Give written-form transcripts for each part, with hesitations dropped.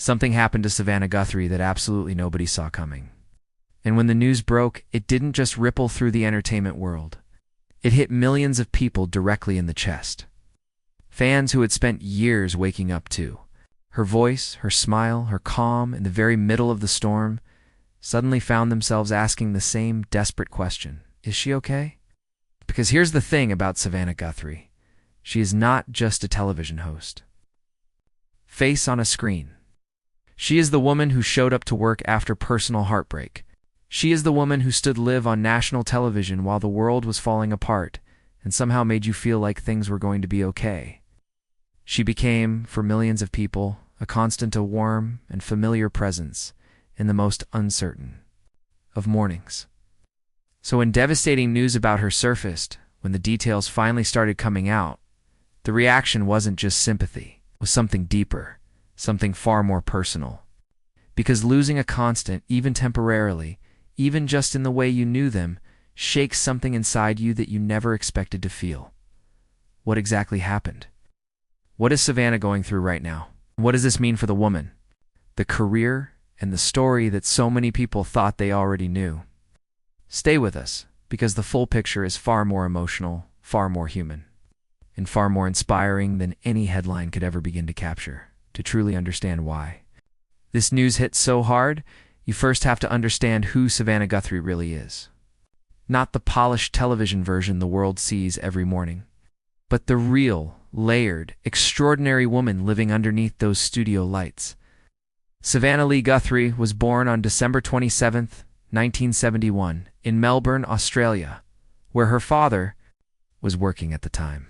Something happened to Savannah Guthrie that absolutely nobody saw coming. And when the news broke, it didn't just ripple through the entertainment world. It hit millions of people directly in the chest. Fans who had spent years waking up to her voice, her smile, her calm in the very middle of the storm, suddenly found themselves asking the same desperate question: is she okay? Because here's the thing about Savannah Guthrie. She is not just a television host. Face on a screen. She is the woman who showed up to work after personal heartbreak. She is the woman who stood live on national television while the world was falling apart and somehow made you feel like things were going to be okay. She became, for millions of people, a constant, a warm and familiar presence in the most uncertain of mornings. So when devastating news about her surfaced, when the details finally started coming out, the reaction wasn't just sympathy. It was something deeper, something far more personal. Because losing a constant, even temporarily, even just in the way you knew them, shakes something inside you that you never expected to feel. What exactly happened? What is Savannah going through right now? What does this mean for the woman, the career, and the story that so many people thought they already knew? Stay with us, because the full picture is far more emotional, far more human, and far more inspiring than any headline could ever begin to capture, to truly understand why. This news hit so hard, you first have to understand who Savannah Guthrie really is. Not the polished television version the world sees every morning, but the real, layered, extraordinary woman living underneath those studio lights. Savannah Lee Guthrie was born on December 27, 1971, in Melbourne, Australia, where her father was working at the time.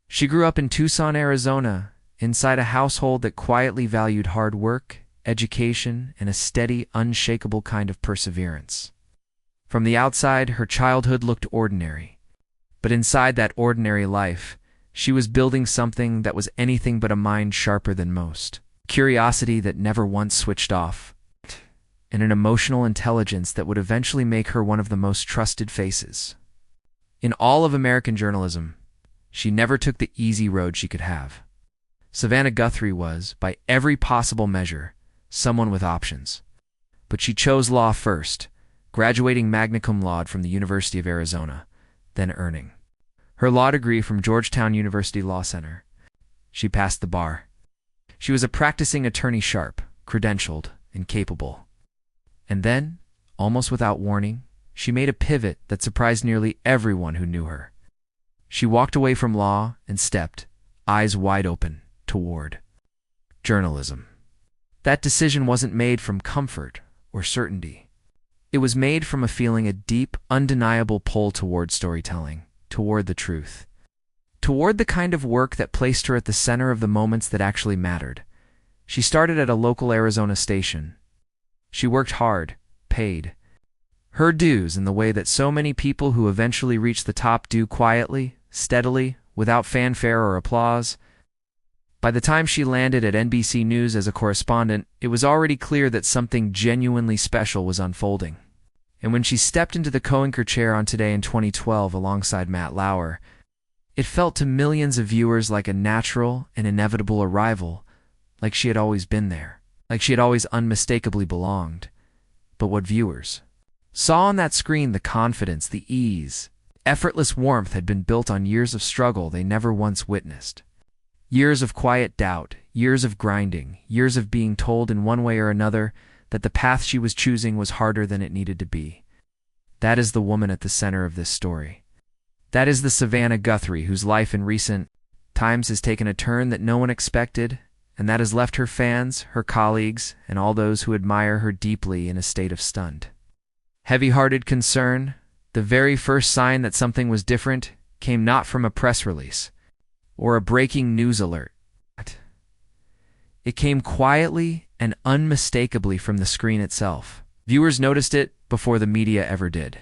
She grew up in Tucson, Arizona, inside a household that quietly valued hard work, education, and a steady, unshakable kind of perseverance. From the outside, her childhood looked ordinary. But inside that ordinary life, she was building something that was anything but a mind sharper than most. Curiosity that never once switched off, and an emotional intelligence that would eventually make her one of the most trusted faces in all of American journalism. She never took the easy road she could have. Savannah Guthrie was, by every possible measure, someone with options. But she chose law first, graduating magna cum laude from the University of Arizona, then earning her law degree from Georgetown University Law Center. She passed the bar. She was a practicing attorney, sharp, credentialed, and capable. And then, almost without warning, she made a pivot that surprised nearly everyone who knew her. She walked away from law and stepped, eyes wide open, toward journalism. That decision wasn't made from comfort or certainty. It was made from a feeling, a deep, undeniable pull toward storytelling, toward the truth, toward the kind of work that placed her at the center of the moments that actually mattered. She started at a local Arizona station. She worked hard, paid her dues in the way that so many people who eventually reach the top do, quietly, steadily, without fanfare or applause. By the time she landed at NBC News as a correspondent, it was already clear that something genuinely special was unfolding. And when she stepped into the co-anchor chair on Today in 2012 alongside Matt Lauer, it felt to millions of viewers like a natural and inevitable arrival, like she had always been there, like she had always unmistakably belonged. But what viewers saw on that screen, the confidence, the ease, effortless warmth, had been built on years of struggle they never once witnessed. Years of quiet doubt, years of grinding, years of being told in one way or another that the path she was choosing was harder than it needed to be. That is the woman at the center of this story. That is the Savannah Guthrie whose life in recent times has taken a turn that no one expected, and that has left her fans, her colleagues, and all those who admire her deeply in a state of stunned, heavy-hearted concern. The very first sign that something was different came not from a press release or a breaking news alert. It came quietly and unmistakably from the screen itself. Viewers noticed it before the media ever did.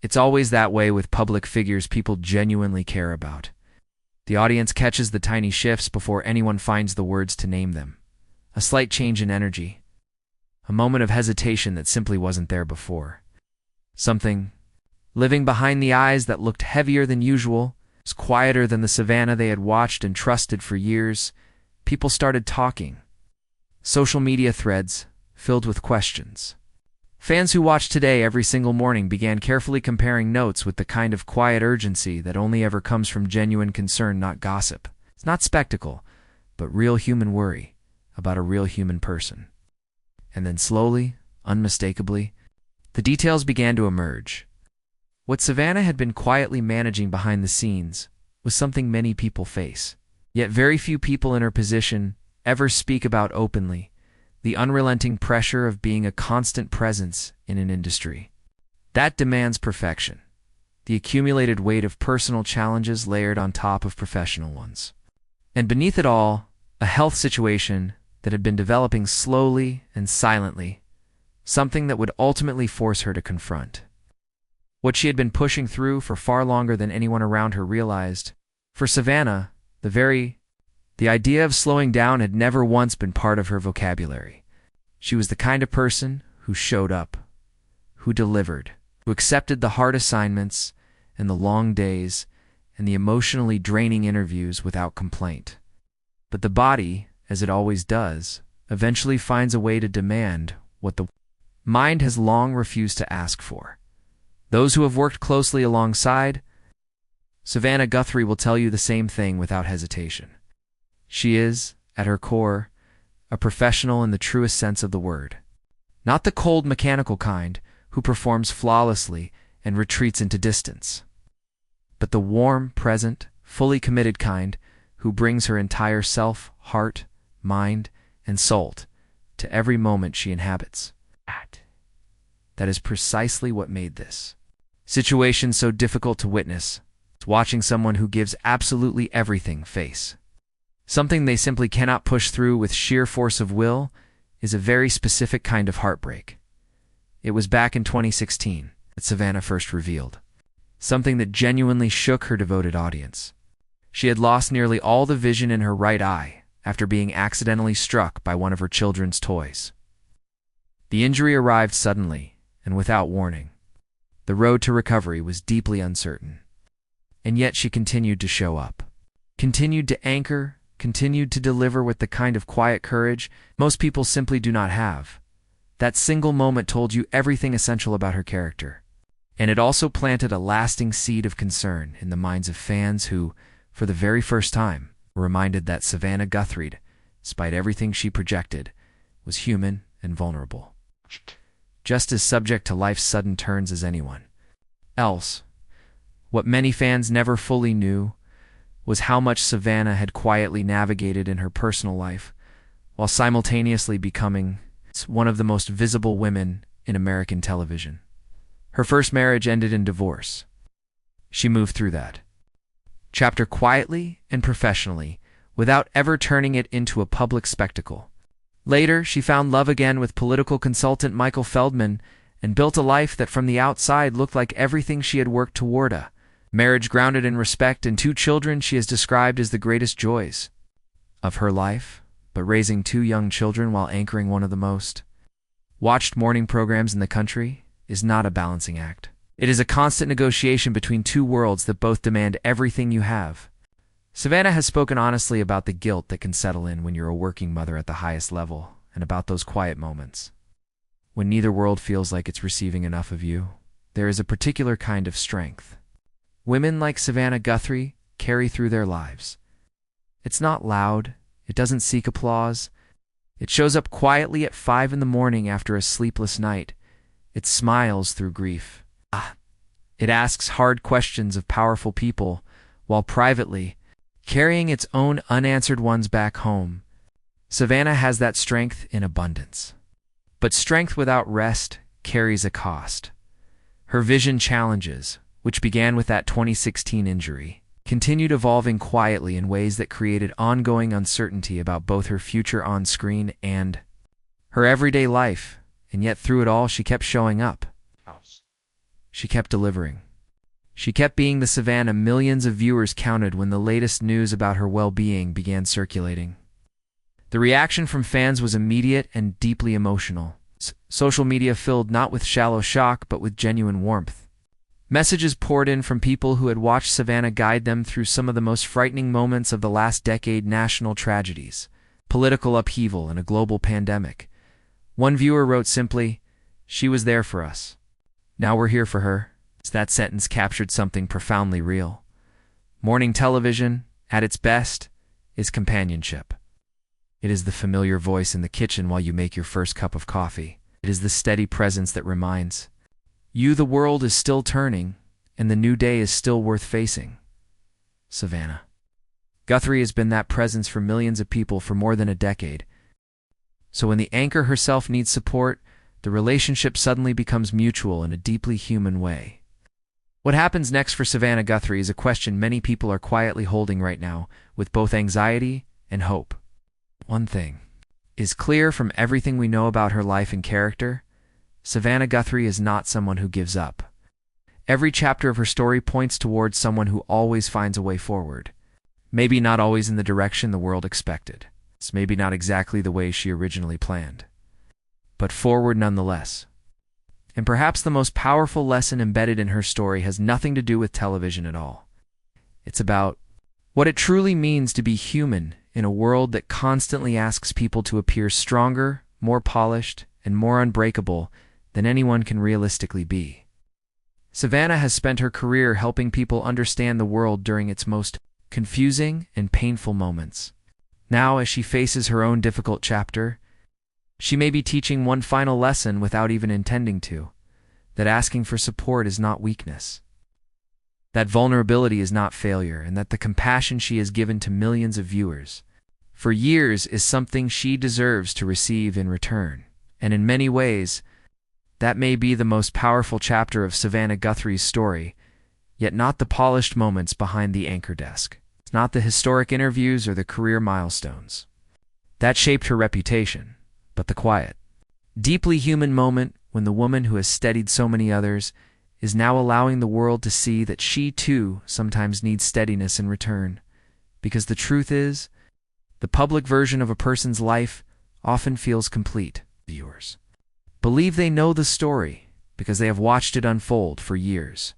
It's always that way with public figures people genuinely care about. The audience catches the tiny shifts before anyone finds the words to name them. A slight change in energy. A moment of hesitation that simply wasn't there before. Something living behind the eyes that looked heavier than usual, was quieter than the Savannah they had watched and trusted for years. People started talking. social media threads filled with questions. Fans who watched Today every single morning began carefully comparing notes with the kind of quiet urgency that only ever comes from genuine concern, not gossip. It's not spectacle, but real human worry about a real human person. And then slowly, unmistakably, the details began to emerge. What Savannah had been quietly managing behind the scenes was something many people face. Yet very few people in her position ever speak about openly: the unrelenting pressure of being a constant presence in an industry that demands perfection, the accumulated weight of personal challenges layered on top of professional ones. And beneath it all, a health situation that had been developing slowly and silently, something that would ultimately force her to confront what she had been pushing through for far longer than anyone around her realized. For Savannah, the idea of slowing down had never once been part of her vocabulary. She was the kind of person who showed up, who delivered, who accepted the hard assignments and the long days and the emotionally draining interviews without complaint. But the body, as it always does, eventually finds a way to demand what the mind has long refused to ask for. Those who have worked closely alongside Savannah Guthrie will tell you the same thing without hesitation. She is, at her core, a professional in the truest sense of the word. Not the cold, mechanical kind who performs flawlessly and retreats into distance, but the warm, present, fully committed kind who brings her entire self, heart, mind, and soul to every moment she inhabits. That is precisely what made this situation so difficult to witness. It's watching someone who gives absolutely everything face something they simply cannot push through with sheer force of will is a very specific kind of heartbreak. It was back in 2016 that Savannah first revealed something that genuinely shook her devoted audience. She had lost nearly all the vision in her right eye after being accidentally struck by one of her children's toys. The injury arrived suddenly and without warning. The road to recovery was deeply uncertain. And yet she continued to show up, continued to anchor, continued to deliver with the kind of quiet courage most people simply do not have. That single moment told you everything essential about her character. And it also planted a lasting seed of concern in the minds of fans who, for the very first time, were reminded that Savannah Guthrie, despite everything she projected, was human and vulnerable, just as subject to life's sudden turns as anyone else. What many fans never fully knew was how much Savannah had quietly navigated in her personal life, while simultaneously becoming one of the most visible women in American television. Her first marriage ended in divorce. She moved through that chapter quietly and professionally, without ever turning it into a public spectacle. Later, she found love again with political consultant Michael Feldman and built a life that from the outside looked like everything she had worked toward: a marriage grounded in respect and 2 children she has described as the greatest joys of her life. But raising 2 young children while anchoring one of the most watched morning programs in the country is not a balancing act. It is a constant negotiation between 2 worlds that both demand everything you have. Savannah has spoken honestly about the guilt that can settle in when you're a working mother at the highest level, and about those quiet moments when neither world feels like it's receiving enough of you. There is a particular kind of strength women like Savannah Guthrie carry through their lives. It's not loud, it doesn't seek applause. It shows up quietly at 5 in the morning after a sleepless night. It smiles through grief. It asks hard questions of powerful people, while privately carrying its own unanswered ones back home. Savannah has that strength in abundance. But strength without rest carries a cost. Her vision challenges, which began with that 2016 injury, continued evolving quietly in ways that created ongoing uncertainty about both her future on screen and her everyday life. And yet through it all, she kept showing up. She kept delivering. She kept being the Savannah millions of viewers counted when the latest news about her well-being began circulating. The reaction from fans was immediate and deeply emotional. Social media filled not with shallow shock, but with genuine warmth. Messages poured in from people who had watched Savannah guide them through some of the most frightening moments of the last decade: national tragedies, political upheaval, and a global pandemic. One viewer wrote simply, "She was there for us. Now we're here for her." That sentence captured something profoundly real. Morning television, at its best, is companionship. It is the familiar voice in the kitchen while you make your first cup of coffee. It is the steady presence that reminds you the world is still turning and the new day is still worth facing. Savannah Guthrie has been that presence for millions of people for more than a decade. So when the anchor herself needs support, the relationship suddenly becomes mutual in a deeply human way. What happens next for Savannah Guthrie is a question many people are quietly holding right now, with both anxiety and hope. One thing is clear from everything we know about her life and character: Savannah Guthrie is not someone who gives up. Every chapter of her story points towards someone who always finds a way forward. Maybe not always in the direction the world expected. It's maybe not exactly the way she originally planned, but forward nonetheless. And perhaps the most powerful lesson embedded in her story has nothing to do with television at all. It's about what it truly means to be human in a world that constantly asks people to appear stronger, more polished, and more unbreakable than anyone can realistically be. Savannah has spent her career helping people understand the world during its most confusing and painful moments. Now, as she faces her own difficult chapter, she may be teaching one final lesson without even intending to: that asking for support is not weakness, that vulnerability is not failure, and that the compassion she has given to millions of viewers for years is something she deserves to receive in return. And in many ways, that may be the most powerful chapter of Savannah Guthrie's story, yet not the polished moments behind the anchor desk. It's not the historic interviews or the career milestones that shaped her reputation, but the quiet, deeply human moment when the woman who has steadied so many others is now allowing the world to see that she too sometimes needs steadiness in return. Because the truth is, the public version of a person's life often feels complete. Viewers believe they know the story because they have watched it unfold for years.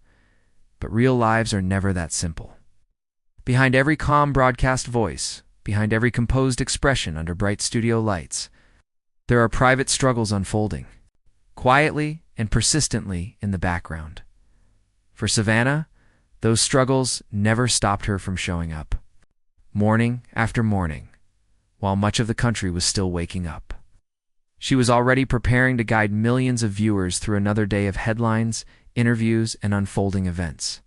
But real lives are never that simple. Behind every calm broadcast voice, behind every composed expression under bright studio lights, there are private struggles unfolding, quietly and persistently in the background. For Savannah, those struggles never stopped her from showing up, morning after morning, while much of the country was still waking up. She was already preparing to guide millions of viewers through another day of headlines, interviews, and unfolding events.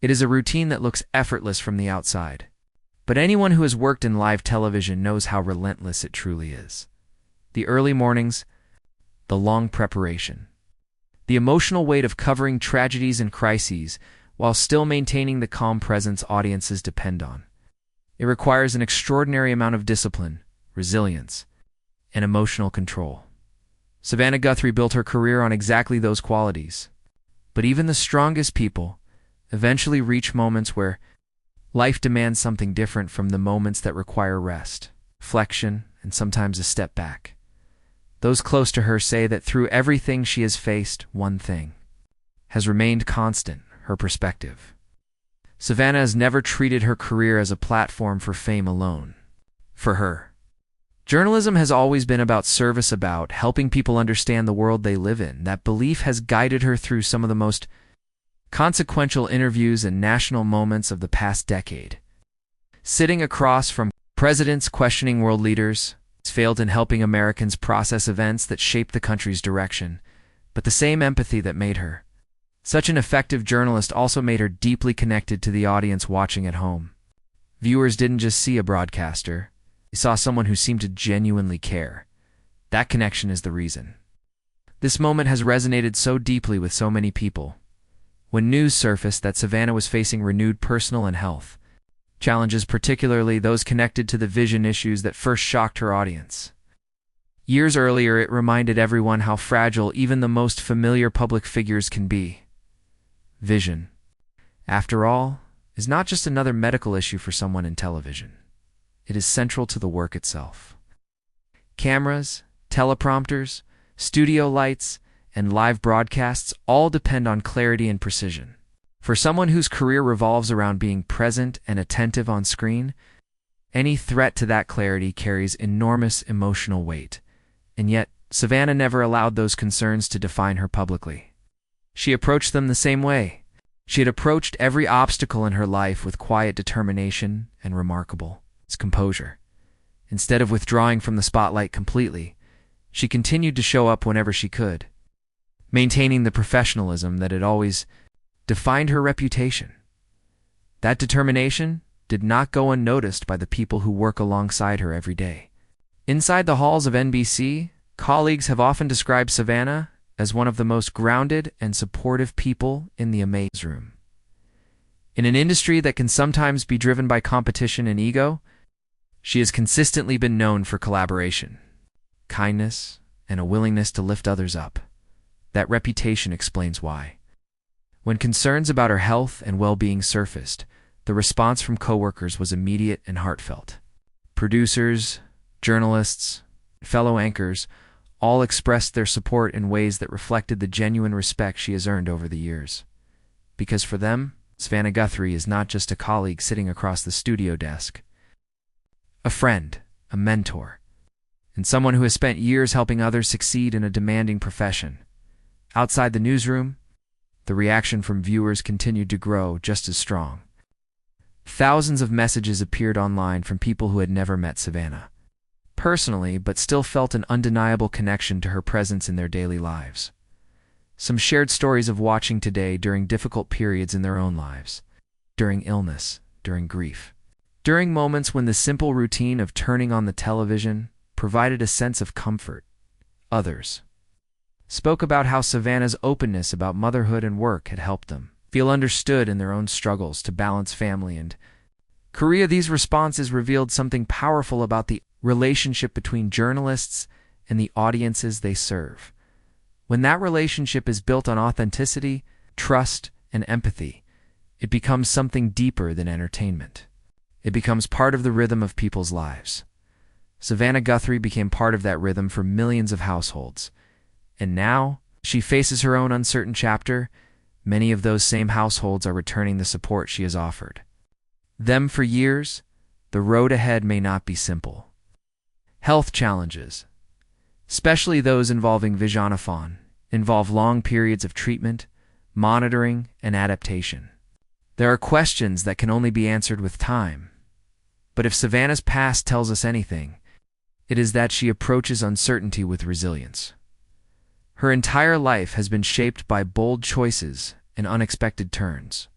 It is a routine that looks effortless from the outside, but anyone who has worked in live television knows how relentless it truly is. The early mornings, the long preparation, the emotional weight of covering tragedies and crises while still maintaining the calm presence audiences depend on. It requires an extraordinary amount of discipline, resilience, and emotional control. Savannah Guthrie built her career on exactly those qualities. But even the strongest people eventually reach moments where life demands something different from the moments that require rest, reflection, and sometimes a step back. Those close to her say that through everything she has faced, one thing has remained constant: her perspective. Savannah has never treated her career as a platform for fame alone. For her, journalism has always been about service, about helping people understand the world they live in. That belief has guided her through some of the most consequential interviews and national moments of the past decade. Sitting across from presidents questioning world leaders, has failed in helping Americans process events that shaped the country's direction. But the same empathy that made her such an effective journalist also made her deeply connected to the audience watching at home. Viewers didn't just see a broadcaster, they saw someone who seemed to genuinely care. That connection is the reason this moment has resonated so deeply with so many people. When news surfaced that Savannah was facing renewed personal and health challenges, particularly those connected to the vision issues that first shocked her audience. Years earlier, it reminded everyone how fragile even the most familiar public figures can be. Vision, after all, is not just another medical issue for someone in television. It is central to the work itself. Cameras, teleprompters, studio lights, and live broadcasts all depend on clarity and precision. For someone whose career revolves around being present and attentive on screen, Any threat to that clarity carries enormous emotional weight, and yet Savannah never allowed those concerns to define her publicly. She approached them the same way. She had approached every obstacle in her life with quiet determination and remarkable composure. Instead of withdrawing from the spotlight completely, she continued to show up whenever she could, maintaining the professionalism that had always defined her reputation. That determination did not go unnoticed by the people who work alongside her every day. Inside the halls of NBC, colleagues have often described Savannah as one of the most grounded and supportive people in the Amaze room. In an industry that can sometimes be driven by competition and ego, she has consistently been known for collaboration, kindness, and a willingness to lift others up. That reputation explains why. When concerns about her health and well-being surfaced, the response from coworkers was immediate and heartfelt. Producers, journalists, fellow anchors all expressed their support in ways that reflected the genuine respect she has earned over the years. Because for them, Savannah Guthrie is not just a colleague sitting across the studio desk. A friend, a mentor, and someone who has spent years helping others succeed in a demanding profession. Outside the newsroom, the reaction from viewers continued to grow just as strong. Thousands of messages appeared online from people who had never met Savannah personally, but still felt an undeniable connection to her presence in their daily lives. Some shared stories of watching today during difficult periods in their own lives, during illness, during grief, during moments when the simple routine of turning on the television provided a sense of comfort. Others spoke about how Savannah's openness about motherhood and work had helped them feel understood in their own struggles to balance family and career. These responses revealed something powerful about the relationship between journalists and the audiences they serve. When that relationship is built on authenticity, trust, and empathy, it becomes something deeper than entertainment. It becomes part of the rhythm of people's lives. Savannah Guthrie became part of that rhythm for millions of households. And now, she faces her own uncertain chapter. Many of those same households are returning the support she has offered them for years. The road ahead may not be simple. Health challenges, especially those involving Visionophone, involve long periods of treatment, monitoring, and adaptation. There are questions that can only be answered with time. But if Savannah's past tells us anything, it is that she approaches uncertainty with resilience. Her entire life has been shaped by bold choices and unexpected turns.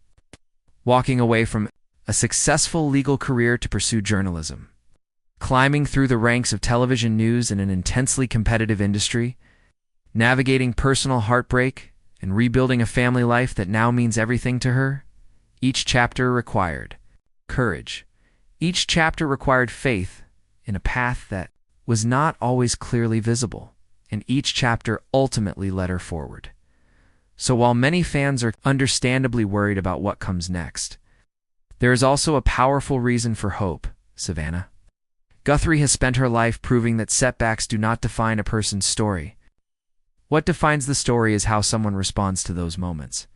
Walking away from a successful legal career to pursue journalism, climbing through the ranks of television news in an intensely competitive industry, navigating personal heartbreak, and rebuilding a family life that now means everything to her. Each chapter required courage. Each chapter required faith in a path that was not always clearly visible, and each chapter ultimately led her forward. So while many fans are understandably worried about what comes next, there is also a powerful reason for hope. Savannah Guthrie has spent her life proving that setbacks do not define a person's story. What defines the story is how someone responds to those moments.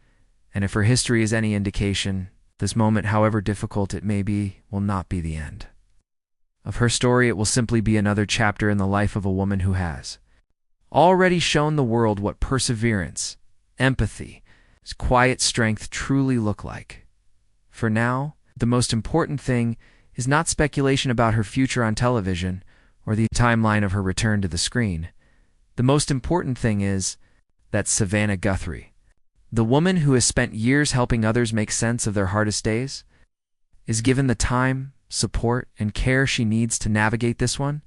And if her history is any indication, this moment, however difficult it may be, will not be the end of her story. It will simply be another chapter in the life of a woman who has already shown the world what perseverance, empathy, quiet strength truly look like. For now, the most important thing is not speculation about her future on television or the timeline of her return to the screen. The most important thing is that Savannah Guthrie, the woman who has spent years helping others make sense of their hardest days, is given the time, support, and care she needs to navigate this one,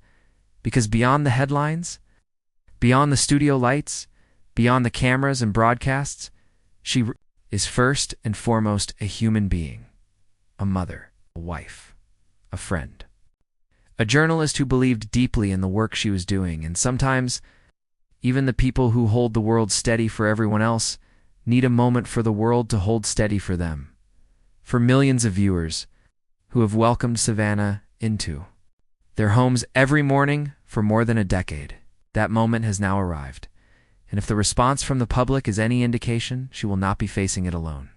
because beyond the headlines, beyond the studio lights, beyond the cameras and broadcasts, she is first and foremost a human being, a mother, a wife, a friend, a journalist who believed deeply in the work she was doing. And sometimes, even the people who hold the world steady for everyone else need a moment for the world to hold steady for them. For millions of viewers who have welcomed Savannah into their homes every morning for more than a decade, that moment has now arrived. And if the response from the public is any indication, she will not be facing it alone.